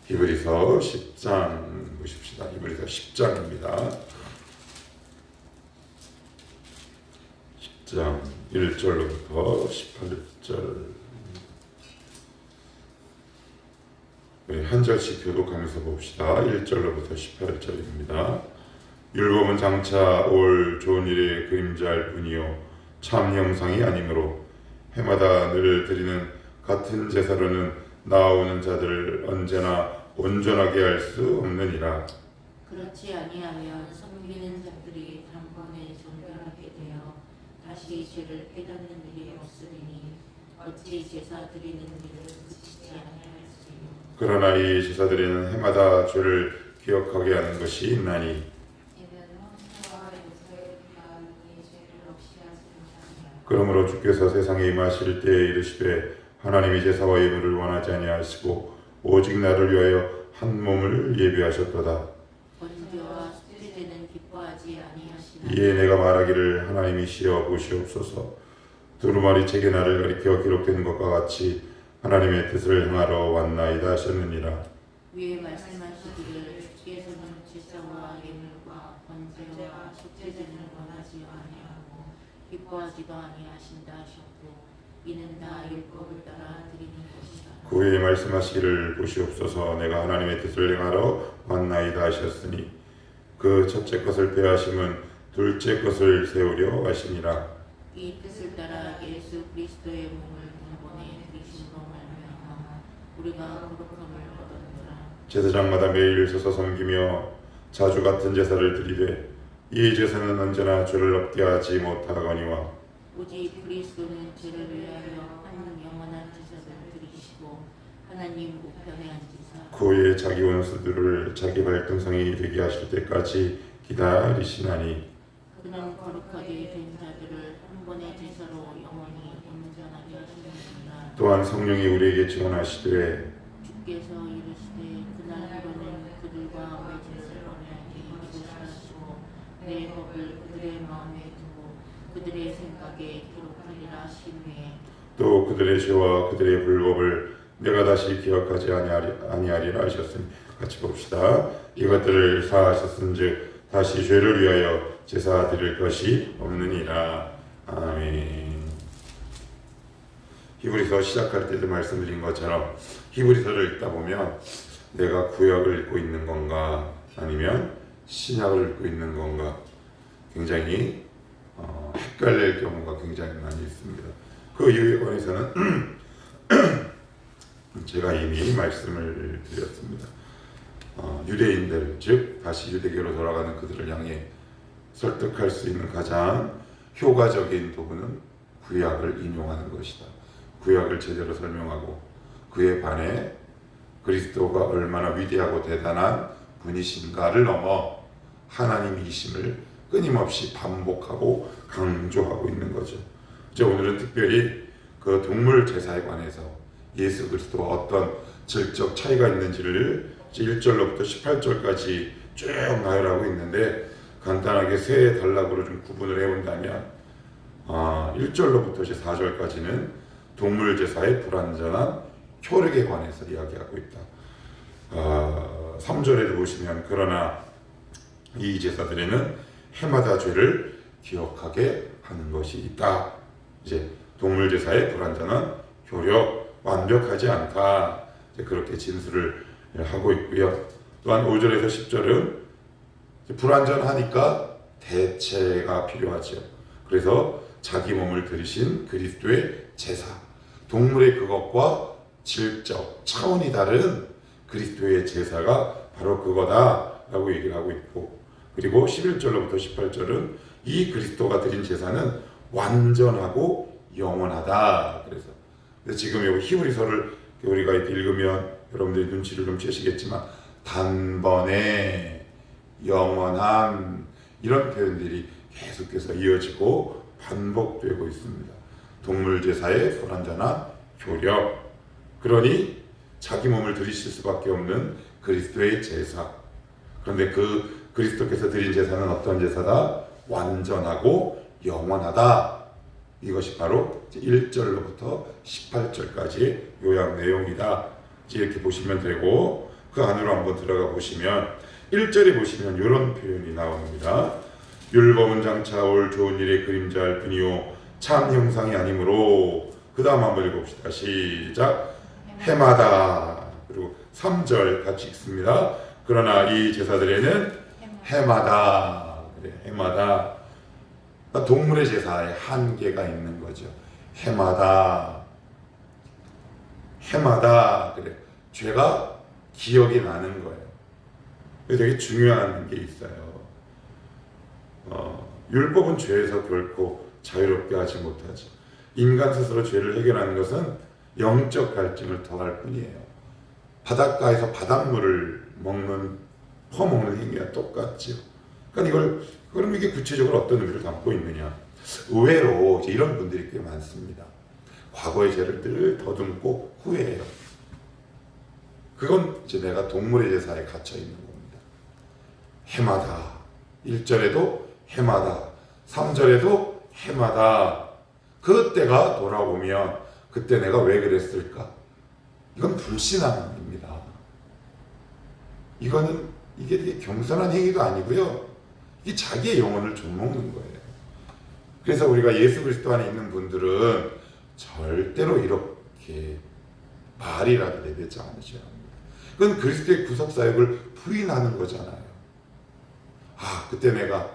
히브리서 10장 보십시다. 히브리서 10장입니다. 10장 1절로부터 18절. 우리 한 절씩 교독하면서 봅시다. 1절로부터 18절입니다. 율법은 장차 올 좋은 일의 그림자일 뿐이요 참 형상이 아니므로 해마다 늘 드리는 같은 제사로는 나아오는 자들을 언제나 온전하게 할 수 없느니라. 그렇지 아니하면 섬기는 자들이 단번에 정결하게 되어 다시 죄를 깨닫는 일이 없으리니 어찌 제사 드리는 일을 그치지 아니하였으며. 그러나 이 제사 드리는 해마다 죄를 기억하게 하는 것이 있나니 그러므로 주께서 세상에 임하실 때에 이르시되 하나님이 제사와 예물을 원하지 아니하시고 오직 나를 위하여 한 몸을 예비하셨도다. 번제와 수제제는 기뻐하지 아니하시나. 이에 내가 말하기를 하나님이시여 보시옵소서. 두루마리 책에 나를 가리켜 기록된 것과 같이 하나님의 뜻을 행하러 왔나이다 하셨느니라. 위에 말씀하시기를 주께서는 제사와 예물과 번제와 속죄제는 원하지 아니하고 기뻐하지도 아니하신다 하셨고 이는 다 율법을 따라 드리는 것이다. 그 후에 말씀하시기를 보시옵소서. 내가 하나님의 뜻을 행하러 왔나이다 하셨으니 그 첫째 것을 폐하심은 둘째 것을 세우려 하시니라. 이 뜻을 따라 예수 그리스도의 몸을 단번에 드리심으로 말미암아 우리가 거룩함을 얻었노라. 제사장마다 매일 서서 섬기며 자주 같은 제사를 드리되 이 제사는 언제나 죄를 없게 하지 못하거니와 오직 그리스도는 죄를 위하여 한 영원한 제사를 드리시고 하나님 우편에 앉으사 그 후에 자기 원수들을 자기 발등상이 되게 하실 때까지 기다리시나니 그는 거룩하게 된 자들을 한 번의 제사로 영원히 온전하게 하시느니라. 또한 성령이 우리에게 증언하시되 주께서 이르시되 그날로는 그들과 외제를 언약이 이루시고 내 법을 그들의 마음에 두고 그들의 생각에 기록하리라 하시매 또 그들의 죄와 그들의 불법을 내가 다시 기억하지 아니하리라 하셨으니 같이 봅시다. 이것들을 사하셨은즉 다시 죄를 위하여 제사 드릴 것이 없느니라. 아멘. 히브리서 시작할 때도 말씀드린 것처럼 히브리서를 읽다 보면 내가 구약을 읽고 있는 건가 아니면 신약을 읽고 있는 건가 굉장히 헷갈릴 경우가 굉장히 많이 있습니다. 그 이유에 관해서는 제가 이미 말씀을 드렸습니다. 유대인들, 즉 다시 유대교로 돌아가는 그들을 향해 설득할 수 있는 가장 효과적인 도구는 구약을 인용하는 것이다. 구약을 제대로 설명하고 그에 반해 그리스도가 얼마나 위대하고 대단한 분이신가를 넘어 하나님이심을 끊임없이 반복하고 강조하고 있는 거죠. 이제 오늘은 특별히 그 동물 제사에 관해서 예수 그리스도와 어떤 질적 차이가 있는지를 1절로부터 18절까지 쭉 나열하고 있는데 간단하게 세 단락으로 좀 구분을 해본다면 1절로부터 4절까지는 동물 제사의 불완전한 효력에 관해서 이야기하고 있다. 3절에도 보시면 그러나 이 제사들에는 해마다 죄를 기억하게 하는 것이 있다. 이제 동물 제사의 불완전한 효력, 완벽하지 않다. 이제 그렇게 진술을 하고 있고요. 또한 5절에서 10절은 불완전하니까 대체가 필요하죠. 그래서 자기 몸을 들이신 그리스도의 제사, 동물의 그것과 질적, 차원이 다른 그리스도의 제사가 바로 그거다라고 얘기를 하고 있고, 그리고 11절로부터 18절은 이 그리스도가 드린 제사는 완전하고 영원하다. 그래서 지금 여기 히브리서를 우리가 읽으면 여러분들이 눈치를 좀 채시겠지만 단번에 영원한 이런 표현들이 계속해서 이어지고 반복되고 있습니다. 동물 제사의 불완전한 효력, 그러니 자기 몸을 드리실 수밖에 없는 그리스도의 제사. 그런데 그 그리스도께서 드린 제사는 어떤 제사다? 완전하고 영원하다. 이것이 바로 1절로부터 18절까지의 요약 내용이다. 이렇게 보시면 되고, 그 안으로 한번 들어가 보시면 1절에 보시면 이런 표현이 나옵니다. 율법은 장차 올 좋은 일의 그림자일 뿐이요 참 형상이 아니므로. 그 다음 한번 읽어봅시다. 시작. 해마다. 그리고 3절 같이 읽습니다. 그러나 이 제사들에는 해마다. 그래, 해마다. 동물의 제사에 한계가 있는 거죠. 해마다. 해마다. 그래. 죄가 기억이 나는 거예요. 되게 중요한 게 있어요. 율법은 죄에서 결코 자유롭게 하지 못하죠. 인간 스스로 죄를 해결하는 것은 영적 갈증을 더할 뿐이에요. 바닷가에서 바닷물을 퍼먹는 행위와 똑같죠. 그러니까 그럼 이게 구체적으로 어떤 의미를 담고 있느냐? 의외로 이런 분들이 꽤 많습니다. 과거의 죄를 늘 더듬고 후회해요. 그건 이제 내가 동물의 제사에 갇혀 있는 겁니다. 해마다 1절에도 해마다 3절에도 해마다 그때가 돌아오면 그때 내가 왜 그랬을까? 이건 불신앙입니다. 이게 되게 겸손한 행위도 아니고요. 이게 자기의 영혼을 좀먹는 거예요. 그래서 우리가 예수 그리스도 안에 있는 분들은 절대로 이렇게 말이라도 내뱉지 않으셔야 합니다. 그건 그리스도의 구속사역을 부인하는 거잖아요. 그때 내가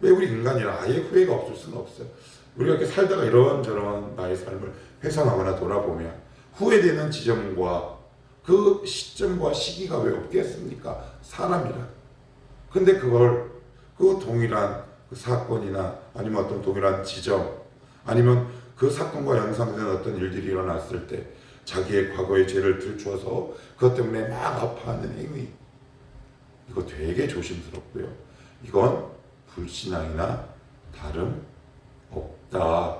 왜 우리 인간이라 아예 후회가 없을 수는 없어요. 우리가 이렇게 살다가 이런저런 나의 삶을 회상하거나 돌아보면 후회되는 지점과 그 시점과 시기가 왜 없겠습니까? 사람이라. 근데 그 동일한 그 사건이나 아니면 어떤 동일한 지점 아니면 그 사건과 연상되는 어떤 일들이 일어났을 때 자기의 과거의 죄를 들추어서 그것 때문에 막 아파하는 행위, 이거 되게 조심스럽고요. 이건 불신앙이나 다름없다.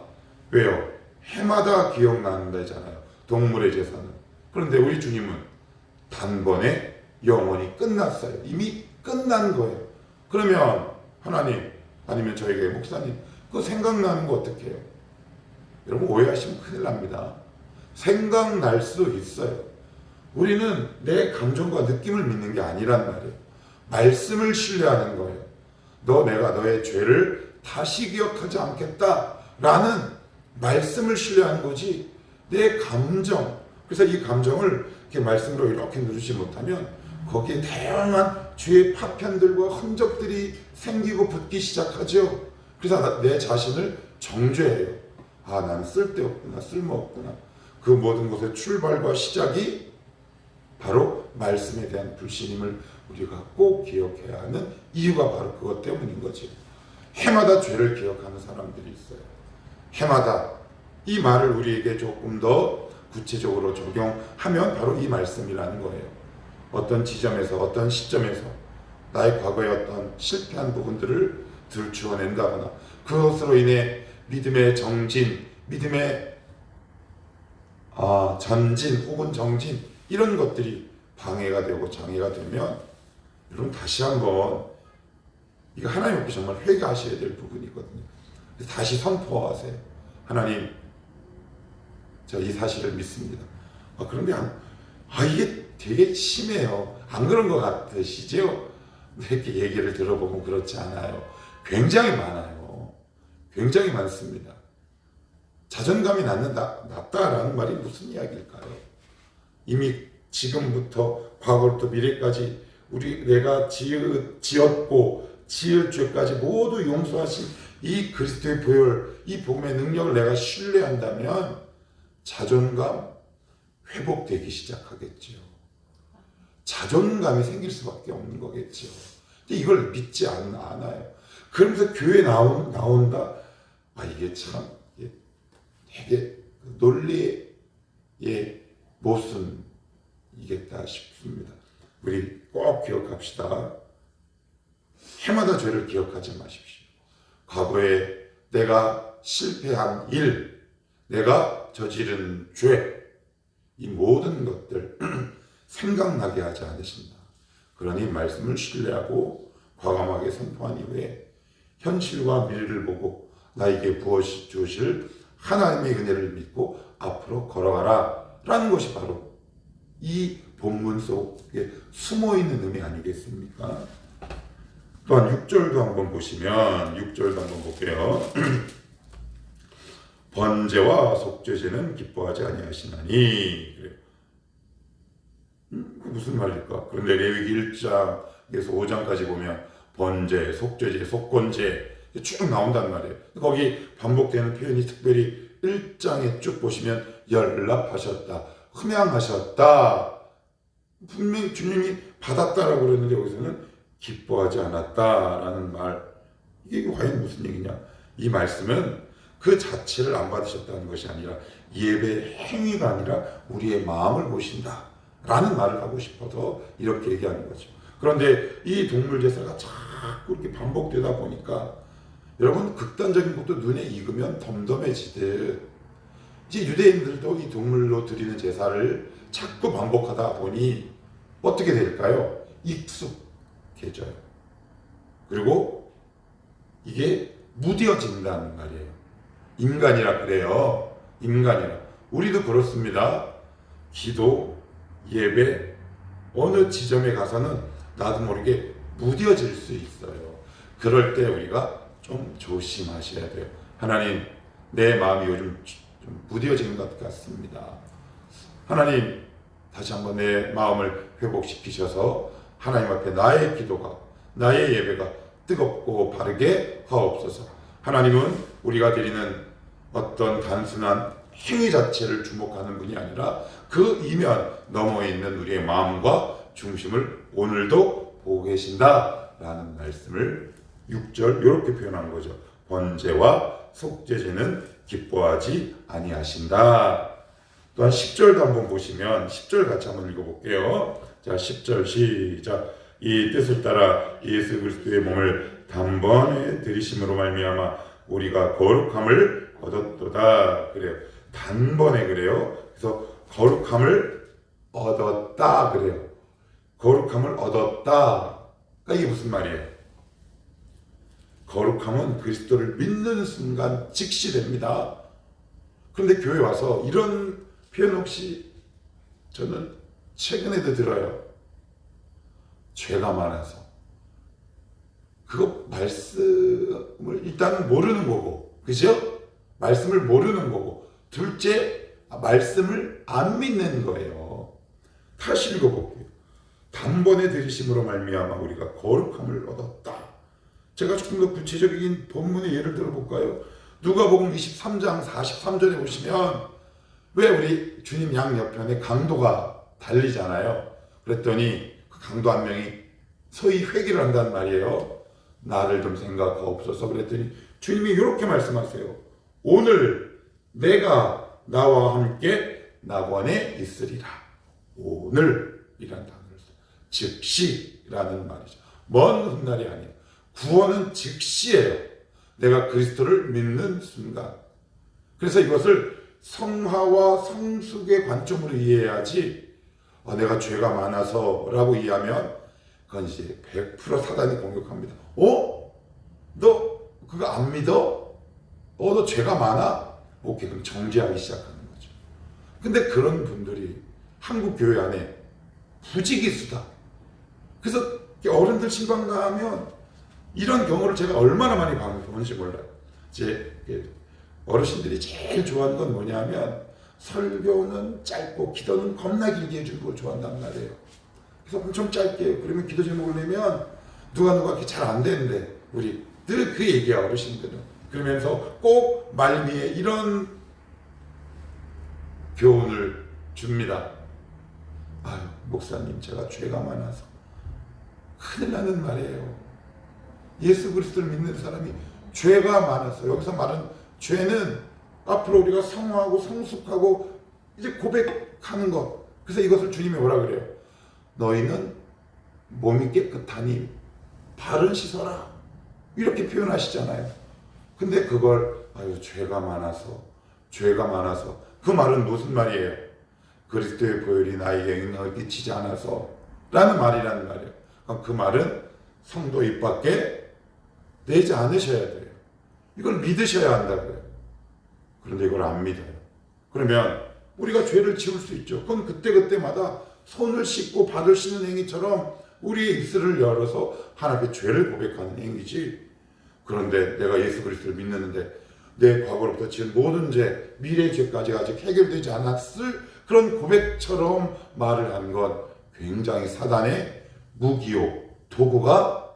왜요? 해마다 기억난다잖아요. 동물의 제사는. 그런데 우리 주님은 단번에 영원히 끝났어요. 이미 끝난 거예요. 그러면 하나님 아니면 저에게 목사님 그거 생각나는 거 어떻게 해요? 여러분 오해하시면 큰일 납니다. 생각날 수 있어요. 우리는 내 감정과 느낌을 믿는 게 아니란 말이에요. 말씀을 신뢰하는 거예요. 내가 너의 죄를 다시 기억하지 않겠다라는 말씀을 신뢰하는 거지 내 감정. 그래서 이 감정을 이렇게 말씀으로 이렇게 누르지 못하면 거기에 다양한 죄의 파편들과 흔적들이 생기고 붙기 시작하죠. 그래서 내 자신을 정죄해요. 나는 쓸데없구나, 쓸모없구나. 그 모든 것의 출발과 시작이 바로 말씀에 대한 불신임을 우리가 꼭 기억해야 하는 이유가 바로 그것 때문인 거죠. 해마다 죄를 기억하는 사람들이 있어요. 해마다. 이 말을 우리에게 조금 더 구체적으로 적용하면 바로 이 말씀이라는 거예요. 어떤 지점에서 어떤 시점에서 나의 과거의 어떤 실패한 부분들을 들추어낸다거나 그것으로 인해 믿음의 정진, 믿음의 전진 혹은 정진 이런 것들이 방해가 되고 장애가 되면 여러분 다시 한번 이거 하나님 앞에 정말 회개하셔야 될 부분이거든요. 다시 선포하세요. 하나님, 저 이 사실을 믿습니다. 그런데 이게 되게 심해요. 안 그런 것 같으시죠? 이렇게 얘기를 들어보면 그렇지 않아요. 굉장히 많아요. 굉장히 많습니다. 자존감이 낮다라는 말이 무슨 이야기일까요? 이미 지금부터 과거부터 미래까지 내가 지었고 지을 죄까지 모두 용서하신 이 그리스도의 보혈, 이 복음의 능력을 내가 신뢰한다면 자존감 회복되기 시작하겠죠. 자존감이 생길 수밖에 없는 거겠죠. 근데 이걸 믿지 않아요. 그러면서 교회 나온다. 이게 참 되게 논리의 모순이겠다 싶습니다. 우리 꼭 기억합시다. 해마다 죄를 기억하지 마십시오. 과거에 내가 실패한 일, 내가 저지른 죄, 이 모든 것들 생각나게 하지 않으신다. 그러니 말씀을 신뢰하고 과감하게 선포한 이후에 현실과 미래를 보고 나에게 부어주실 하나님의 은혜를 믿고 앞으로 걸어가라 라는 것이 바로 이 본문 속에 숨어 있는 의미 아니겠습니까? 또한 6절도 한번 보시면 6절도 한번 볼게요. 번제와 속죄제는 기뻐하지 아니하시나니. 그래요. 그 무슨 말일까? 그런데 레위기 1장에서 5장까지 보면 번제, 속죄제, 속건제 쭉 나온단 말이에요. 거기 반복되는 표현이 특별히 1장에 쭉 보시면 연락하셨다, 흠양하셨다, 분명히 주님이 받았다라고 그랬는데 여기서는 기뻐하지 않았다라는 말. 이게 과연 무슨 얘기냐? 이 말씀은 그 자체를 안 받으셨다는 것이 아니라 예배 행위가 아니라 우리의 마음을 보신다 라는 말을 하고 싶어서 이렇게 얘기하는 거죠. 그런데 이 동물 제사가 자꾸 이렇게 반복되다 보니까 여러분, 극단적인 것도 눈에 익으면 덤덤해지듯 이제 유대인들도 이 동물로 드리는 제사를 자꾸 반복하다 보니 어떻게 될까요? 익숙해져요. 그리고 이게 무뎌진다는 말이에요. 인간이라 그래요. 인간이라. 우리도 그렇습니다. 기도, 예배, 어느 지점에 가서는 나도 모르게 무뎌질 수 있어요. 그럴 때 우리가 좀 조심하셔야 돼요. 하나님, 내 마음이 요즘 좀 무뎌지는 것 같습니다. 하나님, 다시 한번 내 마음을 회복시키셔서 하나님 앞에 나의 기도가, 나의 예배가 뜨겁고 바르게 하옵소서. 하나님은 우리가 드리는 어떤 단순한 행위 자체를 주목하는 분이 아니라 그 이면 너머에 있는 우리의 마음과 중심을 오늘도 보고 계신다라는 말씀을 6절 이렇게 표현한 거죠. 번제와 속죄제는 기뻐하지 아니하신다. 또한 10절도 한번 보시면 10절 같이 한번 읽어볼게요. 자, 10절 시작. 이 뜻을 따라 예수 그리스도의 몸을 단번에 들이심으로 말미암아 우리가 거룩함을 얻었도다. 그래요. 단번에 그래요. 그래서 거룩함을 얻었다 그래요. 거룩함을 얻었다. 그러니까 이게 무슨 말이에요? 거룩함은 그리스도를 믿는 순간 즉시 됩니다. 그런데 교회 와서 이런 표현 혹시 저는 최근에도 들어요. 죄가 많아서. 그거 말씀을 일단은 모르는 거고, 그죠? 말씀을 모르는 거고, 둘째, 말씀을 안 믿는 거예요. 다시 읽어볼게요. 단번에 들이심으로 말미암아 우리가 거룩함을 얻었다. 제가 조금 더 구체적인 본문의 예를 들어볼까요? 누가복음 23장 43절에 보시면 왜 우리 주님 양 옆편에 강도가 달리잖아요. 그랬더니 그 강도 한 명이 서히 회개를 한단 말이에요. 나를 좀 생각하옵소서. 그랬더니 주님이 이렇게 말씀하세요. 오늘 내가 나와 함께 낙원에 있으리라. 오늘이라는 단어를 써요. 즉시라는 말이죠. 먼 훗날이 아니에요. 구원은 즉시예요. 내가 그리스도를 믿는 순간. 그래서 이것을 성화와 성숙의 관점으로 이해해야지 내가 죄가 많아서 라고 이해하면 그건 이제 100% 사단이 공격합니다. 너 그거 안 믿어? 너 죄가 많아? 오케이, 그럼 정죄하기 시작하는 거죠. 근데 그런 분들이 한국 교회 안에 부지기수다. 그래서 어른들 신방 가면 이런 경우를 제가 얼마나 많이 보는지 몰라요. 제 어르신들이 제일 좋아하는 건 뭐냐면 설교는 짧고 기도는 겁나 길게 해주는 걸 좋아한단 말이에요. 그래서 엄청 짧게, 그러면 기도 제목을 내면 누가 이렇게 잘 안 되는데 우리 늘 그 얘기야, 어르신들은. 그러면서 꼭 말미에 이런 교훈을 줍니다. 아유, 목사님, 제가 죄가 많아서 큰일 나는 말이에요. 예수 그리스도를 믿는 사람이 죄가 많아서, 여기서 말은 죄는 앞으로 우리가 성화하고 성숙하고 이제 고백하는 것. 그래서 이것을 주님이 뭐라 그래요? 너희는 몸이 깨끗하니 발은 씻어라. 이렇게 표현하시잖아요. 근데 그걸 죄가 많아서 그 말은 무슨 말이에요? 그리스도의 보혈이 나에게 영향을 끼치지 않아서 라는 말이라는 말이에요. 그 말은 성도 입 밖에 내지 않으셔야 돼요. 이걸 믿으셔야 한다고요. 그런데 이걸 안 믿어요. 그러면 우리가 죄를 지을 수 있죠. 그건 그때그때마다 손을 씻고 발을 씻는 행위처럼 우리의 입술을 열어서 하나님께 죄를 고백하는 행위지. 그런데 내가 예수 그리스도를 믿는데 내 과거로부터 지은 모든 죄, 미래의 죄까지 아직 해결되지 않았을 그런 고백처럼 말을 하는 건 굉장히 사단의 무기요, 도구가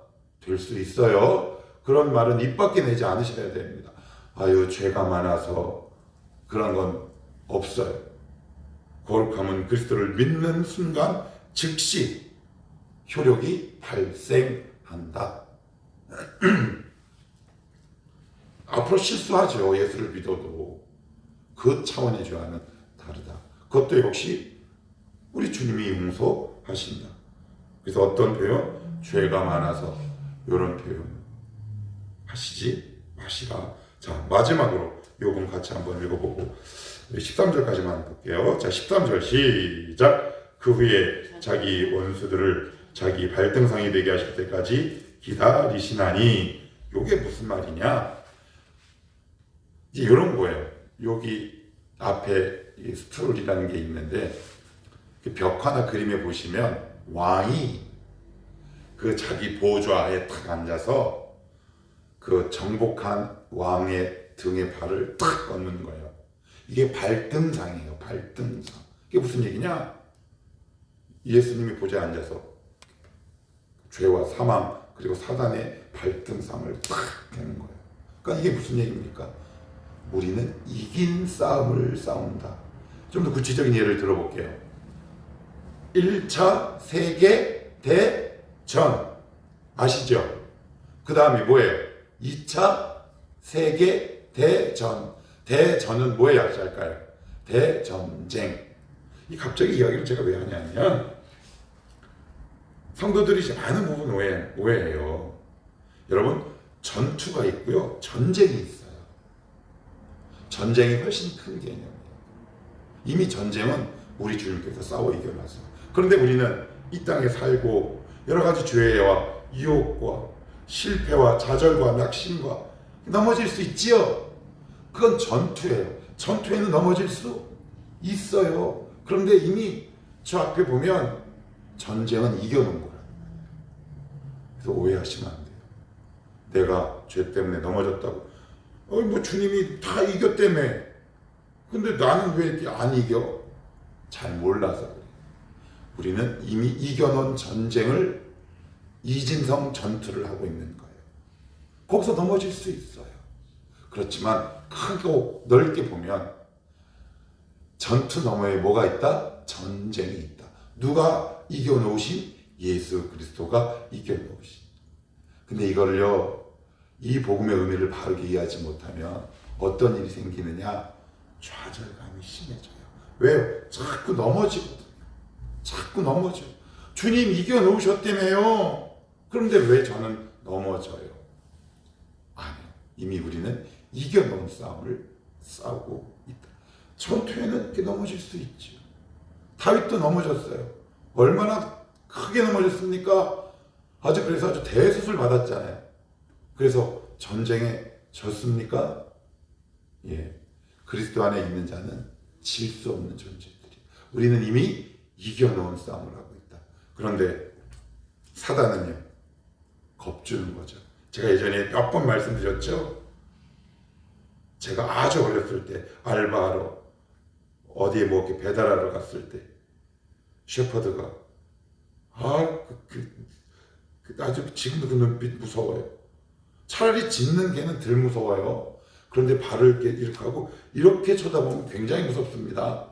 될 수 있어요. 그런 말은 입 밖에 내지 않으셔야 됩니다. 아유, 죄가 많아서 그런 건 없어요. 거룩함은 그리스도를 믿는 순간 즉시 효력이 발생한다. 앞으로 실수하죠. 예수를 믿어도 그 차원의 죄와는 다르다. 그것도 역시 우리 주님이 용서하신다. 그래서 어떤 표현? 죄가 많아서 이런 표현 하시지 마시라. 자, 마지막으로 요금 같이 한번 읽어보고 13절까지만 볼게요. 자, 13절 시작. 그 후에 자기 원수들을 자기 발등상이 되게 하실 때까지 기다리시나니. 요게 무슨 말이냐? 이제 이런 거예요. 여기 앞에 이 스툴이라는 게 있는데 그 벽화나 그림에 보시면 왕이 그 자기 보좌에 탁 앉아서 그 정복한 왕의 등에 발을 탁 걷는 거예요. 이게 발등상이에요. 발등상. 이게 무슨 얘기냐? 예수님이 보좌에 앉아서 죄와 사망 그리고 사단의 발등상을 탁 대는 거예요. 그러니까 이게 무슨 얘기입니까? 우리는 이긴 싸움을 싸운다. 좀 더 구체적인 예를 들어볼게요. 1차 세계대전 아시죠? 그 다음에 뭐예요? 2차 세계대전. 대전은 뭐에 약자일까요? 대전쟁. 이 갑자기 이야기를 제가 왜 하냐면 성도들이 많은 부분 오해해요. 여러분, 전투가 있고요, 전쟁이 있어요. 전쟁이 훨씬 큰 개념이에요. 이미 전쟁은 우리 주님께서 싸워 이겨놨어요. 그런데 우리는 이 땅에 살고 여러 가지 죄와 유혹과 실패와 좌절과 낙심과 넘어질 수 있지요. 그건 전투예요. 전투에는 넘어질 수 있어요. 그런데 이미 저 앞에 보면 전쟁은 이겨놓은 거라는 거예요. 그래서 오해하시면 안 돼요. 내가 죄 때문에 넘어졌다고. 뭐 주님이 다 이겼다며. 근데 나는 왜 이렇게 안 이겨? 잘 몰라서 그래요. 우리는 이미 이겨놓은 전쟁을 이진성 전투를 하고 있는 거예요. 거기서 넘어질 수 있어요. 그렇지만 크고 넓게 보면 전투 너머에 뭐가 있다? 전쟁이 있다. 누가 이겨놓으신? 예수 그리스도가 이겨놓으신. 근데 이거를요, 이 복음의 의미를 바르게 이해하지 못하면 어떤 일이 생기느냐? 좌절감이 심해져요. 왜요? 자꾸 넘어지거든요. 자꾸 넘어져요. 주님 이겨놓으셨다며요. 그런데 왜 저는 넘어져요? 아니요. 이미 우리는 이겨놓은 싸움을 싸우고 있다. 전투에는 이렇게 넘어질 수 있죠. 다윗도 넘어졌어요. 얼마나 크게 넘어졌습니까? 그래서 아주 대수술 받았잖아요. 그래서 전쟁에 졌습니까? 예. 그리스도 안에 있는 자는 질 수 없는 존재들이. 우리는 이미 이겨놓은 싸움을 하고 있다. 그런데 사단은요, 겁주는 거죠. 제가 예전에 몇 번 말씀드렸죠. 제가 아주 어렸을 때 알바하러 어디에 뭐 이렇게 배달하러 갔을 때 셰퍼드가 아주 지금도 그 눈빛 무서워요. 차라리 짖는 개는 덜 무서워요. 그런데 발을 이렇게 하고 이렇게 쳐다보면 굉장히 무섭습니다.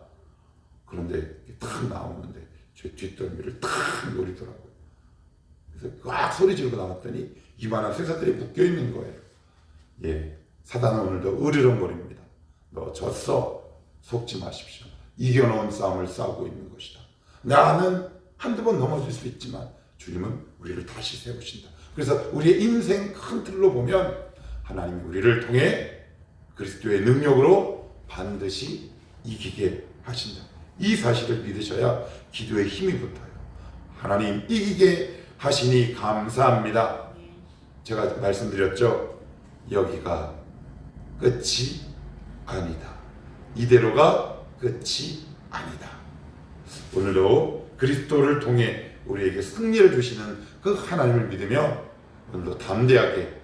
그런데 탁 나오는데 제 뒷덜미를 탁 노리더라고요. 그래서 꽉 소리 지르고 나왔더니 이만한 쇠사들이 묶여있는 거예요. 예, 사단은 오늘도 으르렁거립니다. 너 졌어. 속지 마십시오. 이겨놓은 싸움을 싸우고 있는 것이다. 나는 한두 번 넘어질 수 있지만 주님은 우리를 다시 세우신다. 그래서 우리의 인생 큰 틀로 보면 하나님이 우리를 통해 그리스도의 능력으로 반드시 이기게 하신다. 이 사실을 믿으셔야 기도의 힘이 붙어요. 하나님 이기게 하시니 감사합니다. 제가 말씀드렸죠. 여기가 끝이 아니다. 이대로가 끝이 아니다. 오늘도 그리스도를 통해 우리에게 승리를 주시는 그 하나님을 믿으며 오늘도 담대하게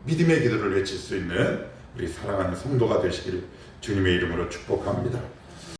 믿음의 기도를 외칠 수 있는 우리 사랑하는 성도가 되시기를 주님의 이름으로 축복합니다.